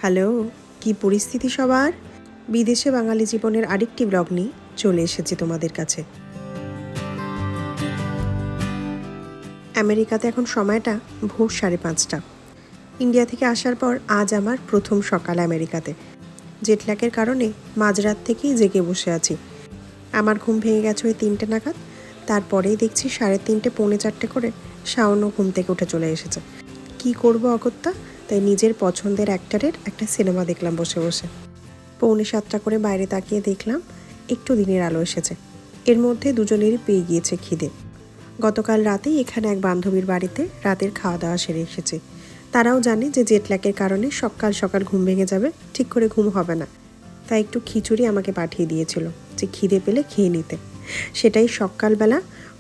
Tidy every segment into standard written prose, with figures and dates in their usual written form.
Hello, কি পরিস্থিতি সবার? বিদেশে বাঙালি জীবনের আরেকটি ব্লগ নিয়ে চলে এসেছি তোমাদের কাছে। আমেরিকাতে এখন সময়টা ভোর 5:30। ইন্ডিয়া থেকে আসার পর আজ আমার প্রথম সকাল আমেরিকাতে। জেটল্যাগের কারণে মাঝরাত থেকেই জেগে বসে আছি। আমার ঘুম ভেঙে গেছে ওই 3টে নাগাদ। তারপরেই দেখছি 3:30 পৌনে 4টে করে শাওনও ঘুম থেকে উঠে চলে এসেছে। কি করব অগত্যা, তাই নিজের পছন্দের অ্যাক্টরের একটা সিনেমা দেখলাম বসে বসে। পৌনে 7টা করে বাইরে তাকিয়ে দেখলাম একটু দিনের আলো এসেছে। এর মধ্যে দুজনেরই পেয়ে গিয়েছে খিদে। গতকাল রাতেই এখানে এক বান্ধবীর বাড়িতে রাতের খাওয়া দাওয়া সেরে এসেছে। তারাও জানে যে জেটল্যাগের কারণে সকাল সকাল ঘুম ভেঙে যাবে, ঠিক করে ঘুম হবে না। তাই একটু খিচুড়ি আমাকে পাঠিয়ে দিয়েছিল যে খিদে পেলে খেয়ে নিতে। সেটাই সকালবেলা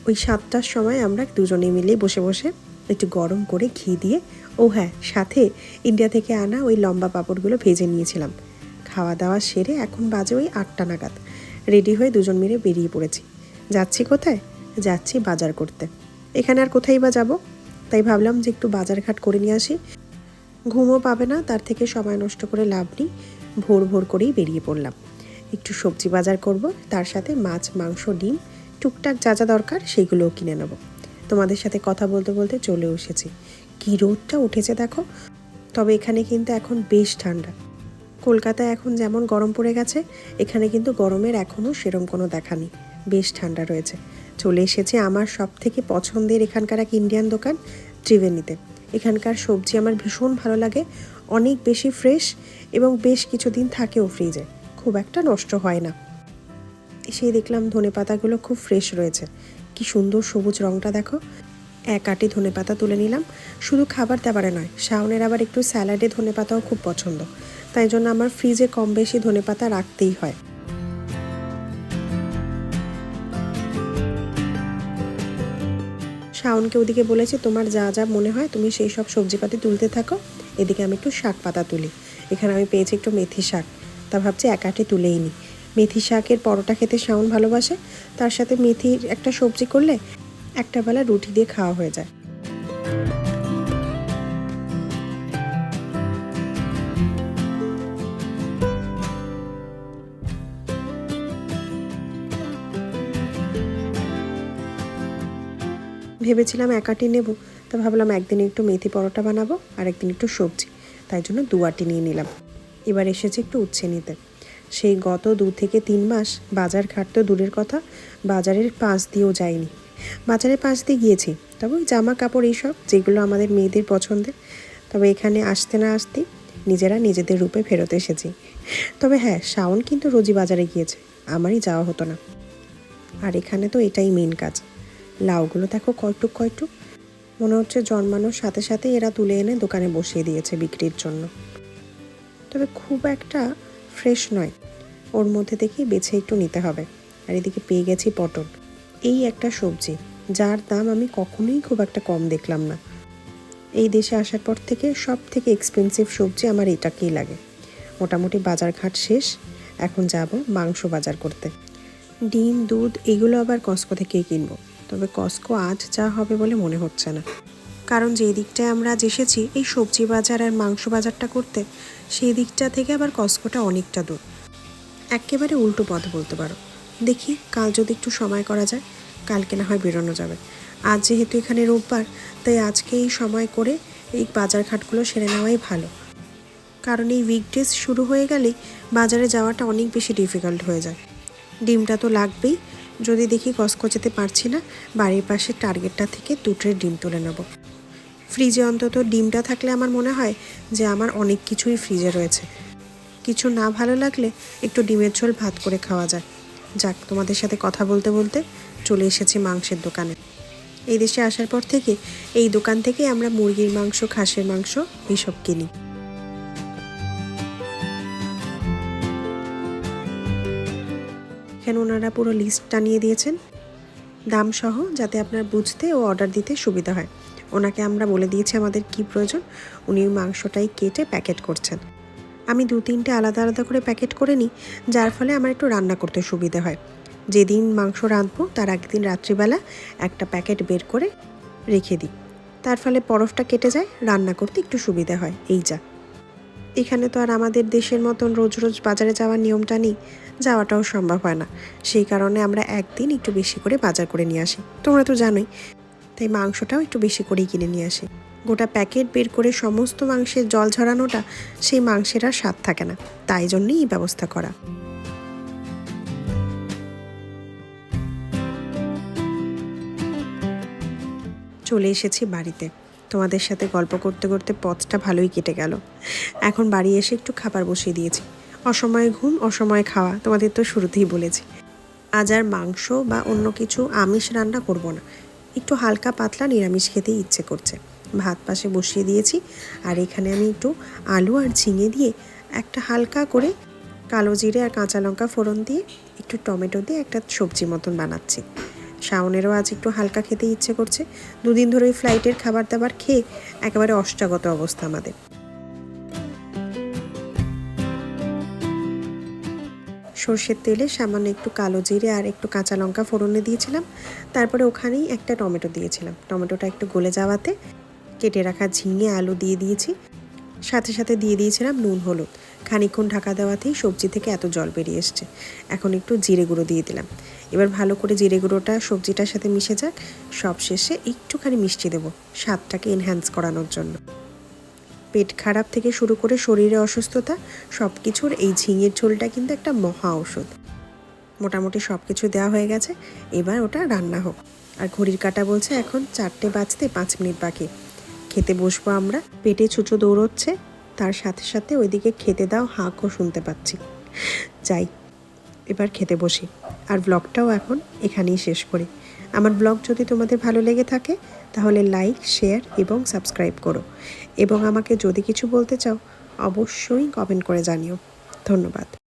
ওই 7টার সময় আমরা দুজনে মিলেই বসে বসে একটু গরম করে ঘি দিয়ে, ও হ্যাঁ, সাথে ইন্ডিয়া থেকে আনা ওই লম্বা পাঁপড়গুলো ভেজে নিয়েছিলাম। খাওয়া দাওয়া সেরে এখন বাজে ওই 8টা নাগাদ। রেডি হয়ে দুজন মিলে বেরিয়ে পড়েছি। যাচ্ছি কোথায়? যাচ্ছি বাজার করতে। এখানে আর কোথায় বা যাব? তাই ভাবলাম যে একটু বাজারঘাট করে নিয়ে আসি। ঘুমও পাবে না, তার থেকে সময় নষ্ট করে লাভ নেই। ভোর ভোর করেই বেরিয়ে পড়লাম। একটু সবজি বাজার করব, তার সাথে মাছ, মাংস, ডিম, টুকটাক যা যা দরকার সেইগুলোও কিনে নেব। তোমাদের সাথে কথা বলতে বলতে চলে এসেছি। কী রোদটা উঠেছে দেখো। তবে এখানে কিন্তু এখন বেশ ঠান্ডা। কলকাতায় এখন যেমন গরম পড়ে গেছে, এখানে কিন্তু গরমের এখনও সেরম কোনো দেখা নেই। বেশ ঠান্ডা রয়েছে। চলে এসেছে আমার সব থেকে পছন্দের এখানকার এক ইন্ডিয়ান দোকান, ত্রিবেণীতে। এখানকার সবজি আমার ভীষণ ভালো লাগে, অনেক বেশি ফ্রেশ এবং বেশ কিছুদিন থাকেও ফ্রিজে, খুব একটা নষ্ট হয় না। সেই দেখলাম ধনেপাতাগুলো খুব ফ্রেশ রয়েছে। কি সুন্দর সবুজ রঙটা দেখো। এক আটি ধনেপাতা তুলে নিলাম। শুধু খাবার দাবারে নয়, শাওনের আবার একটু স্যালাডে ধনেপাতাও খুব পছন্দ, তাই জন্য আমার ফ্রিজে কম বেশি ধনেপাতা রাখতেই হয়। শাওনকে ওদিকে বলেছি, তোমার যা যা মনে হয় তুমি সেই সব সবজিপাতি তুলতে থাকো, এদিকে আমি একটু শাক পাতা তুলি। এখানে আমি পেয়েছি একটু মেথি শাক, তা ভাবছি এক আটি তুলেই নিই। মেথি শাকের পরোটা খেতে শাওন ভালোবাসে, তার সাথে মেথির একটা সবজি করলে একটা বেলা রুটি দিয়ে খাওয়া হয়ে যায়। ভেবেছিলাম এক আটি নেব, তা ভাবলাম একদিন একটু মেথি পরোটা বানাবো আর একদিন একটু সবজি, তাই জন্য 2 আটি নিয়ে নিলাম। এবার এসেছে একটু উচ্ছে নিতে। সেই গত 2 থেকে 3 মাস বাজার ঘাট তো দূরের কথা, বাজারের পাশ দিয়েও যাইনি। বাজারের পাশ দিয়ে গিয়েছি, তবে ওই জামা কাপড় এইসব যেগুলো আমাদের মেয়েদের পছন্দের। তবে এখানে আসতে না আসতেই নিজেরা নিজেদের রূপে ফেরত এসেছি। তবে হ্যাঁ, শাওন কিন্তু রোজই বাজারে গিয়েছে, আমারই যাওয়া হতো না। আর এখানে তো এটাই মেন কাজ। লাউগুলো দেখো কয়টুক কয়টুক, মনে হচ্ছে জন্মানোর সাথে সাথে এরা তুলে এনে দোকানে বসিয়ে দিয়েছে বিক্রির জন্য। তবে খুব একটা ফ্রেশ নয়, ওর মধ্যে দেখি বেছে একটু নিতে হবে। আর এদিকে পেয়ে গেছি পটল, এই একটা সবজি যার দাম আমি কখনোই খুব একটা কম দেখলাম না। এই দেশে আসার পর থেকে সব থেকে এক্সপেন্সিভ সবজি আমার এটাকেই লাগে। মোটামুটি বাজারঘাট শেষ, এখন যাব মাংস বাজার করতে। ডিম, দুধ এগুলো আবার কস্কো থেকেই কিনবো। তবে কস্কো আজ যা হবে বলে মনে হচ্ছে না, কারণ যে দিকটায় আমরা আজ এসেছি এই সবজি বাজার আর মাংস বাজারটা করতে, সেই দিকটা থেকে আবার কস্কোটা অনেকটা দূর। একেবারে উল্টো পথ বলতে পারো। দেখি কাল যদি একটু সময় করা যায়, কালকে না হয় বেরোনো যাবে। আজ যেহেতু এখানে রোববার, তাই আজকে এই সময় করে এই বাজারঘাটগুলো সেরে নেওয়াই ভালো। কারণ এই উইকডেজ শুরু হয়ে গেলেই বাজারে যাওয়াটা অনেক বেশি ডিফিকাল্ট হয়ে যায়। ডিমটা তো লাগবেই। যদি দেখি কস্কো যেতে পারছি না, বাড়ির পাশে টার্গেটটা থেকে 2 ট্রে ডিম তুলে নেব। ফ্রিজে অন্তত ডিমটা থাকলে আমার মনে হয় যে আমার অনেক কিছুই ফ্রিজে রয়েছে। কিছু না ভালো লাগলে একটু ডিমের ঝোল ভাত করে খাওয়া যায়। যাক, তোমাদের সাথে কথা বলতে বলতে চলে এসেছি মাংসের দোকানে। এই দেশে আসার পর থেকে এই দোকান থেকে আমরা মুরগির মাংস, খাসির মাংস এইসব কিনি। এখানে ওনারা পুরো লিস্টটা নিয়ে দিয়েছেন দাম সহ, যাতে আপনার বুঝতে ও অর্ডার দিতে সুবিধা হয়। ওনাকে আমরা বলে দিয়েছি আমাদের কি প্রয়োজন, উনি মাংসটাই কেটে প্যাকেট করছেন। আমি 2-3টে আলাদা আলাদা করে প্যাকেট করে নিই, যার ফলে আমার একটু রান্না করতে সুবিধে হয়। যেদিন মাংস রাঁধবো তার একদিন রাত্রিবেলা একটা প্যাকেট বের করে রেখে দিই, তার ফলে বরফটা কেটে যায়, রান্না করতে একটু সুবিধা হয়। এই যা এখানে তো আর আমাদের দেশের মতন রোজ রোজ বাজারে যাওয়ার নিয়মটা নেই, যাওয়াটাও সম্ভব হয় না। সেই কারণে আমরা একদিন একটু বেশি করে বাজার করে নিয়ে আসি, তোমরা তো জানোই। তাই মাংসটাও একটু বেশি করেই কিনে নিয়ে আসি। গোটা প্যাকেট বের করে সমস্ত মাংসের জল ঝরানোটা, সেই মাংসের আর স্বাদ থাকে না, তাই জন্যই এই ব্যবস্থা করা। চলে এসেছি বাড়িতে। তোমাদের সাথে গল্প করতে করতে পথটা ভালোই কেটে গেল। এখন বাড়ি এসে একটু খাবার বসিয়ে দিয়েছি। অসময়ে ঘুম, অসময়ে খাওয়া, তোমাদের তো শুরুতেই বলেছি। আজ আর মাংস বা অন্য কিছু আমিষ রান্না করব না, একটু হালকা পাতলা নিরামিষ খেতেই ইচ্ছে করছে। ভাত পাশে বসিয়ে দিয়েছি, আর এখানে আমি একটু আলু আর ঝিঙে দিয়ে একটা হালকা করে কালো জিরে আর কাঁচা লঙ্কা ফোড়ন দিয়ে একটু টমেটো দিয়ে একটা সবজি মতন বানাচ্ছি। শাওনেরও আজ একটু হালকা খেতে ইচ্ছে করছে। দুদিন ধরে ওই ফ্লাইটের খাবার দাবার খেয়ে একেবারে অষ্টাগত অবস্থা আমাদের। সর্ষের তেলে সামান্য একটু কালো জিরে আর একটু কাঁচা লঙ্কা ফোড়নে দিয়েছিলাম। তারপরে ওখানেই একটা টমেটো দিয়েছিলাম। টমেটোটা একটু গলে যাওয়াতে কেটে রাখা ঝিঙে আলু দিয়ে দিয়েছি। সাথে সাথে দিয়ে দিয়েছিলাম নুন হলুদ। খানিকক্ষণ ঢাকা দেওয়াতেই সবজি থেকে এত জল বেরিয়ে এসছে। এখন একটু জিরে গুঁড়ো দিয়ে দিলাম। এবার ভালো করে জিরে গুঁড়োটা সবজিটার সাথে মিশে যাক। সব শেষে একটুখানি মিষ্টি দেবো, স্বাদটাকে এনহ্যান্স করানোর জন্য। পেট খারাপ থেকে শুরু করে শরীরে অসুস্থতা, সব কিছুর এই ঝিঙের ঝোলটা কিন্তু একটা মহা ঔষধ। মোটামুটি সব কিছু দেওয়া হয়ে গেছে, এবার ওটা রান্না হোক। আর ঘড়ির কাঁটা বলছে এখন 4টে বাজতে 5 মিনিট বাকি। খেতে বসবো আমরা। পেটে ছুঁচো দৌড়চ্ছে, তার সাথে সাথে ওইদিকে খেতে দাও হাঁকও শুনতে পাচ্ছি। যাই, এবার খেতে বসি। আর ব্লগটাও এখন এখানেই শেষ করি। আমার ব্লগ যদি তোমাদের ভালো লেগে থাকে তাহলে লাইক, শেয়ার এবং সাবস্ক্রাইব করো। এবং আমাকে যদি কিছু বলতে চাও অবশ্যই কমেন্ট করে জানিও। ধন্যবাদ।